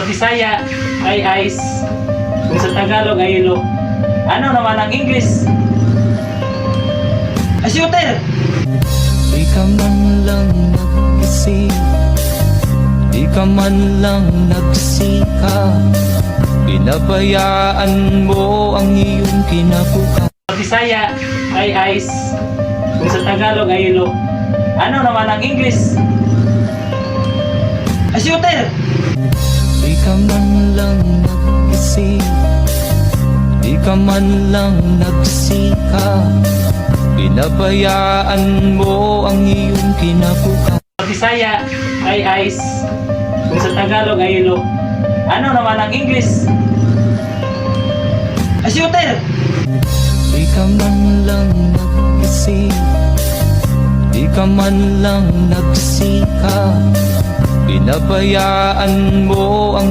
Bisaya ay ice, kung sa Tagalog ay ilo. Ano naman ang English? Shooter! Di ka man lang nag-isip, di ka man lang nagsika, pinabayaan mo ang iyong kinabukasan. Bisaya ay ice, kung sa Tagalog ay ilo. Ano naman ang English? Shooter! Di ka man lang nag-isip, di ka man lang nagsika, pinabayaan mo ang iyong kinabukasan. Bisaya ay ice, kung sa Tagalog ay ilo. Ano naman ang English? Shooter! Di ka man lang nag-isip, di ka man lang nagsika, pinabayaan mo ang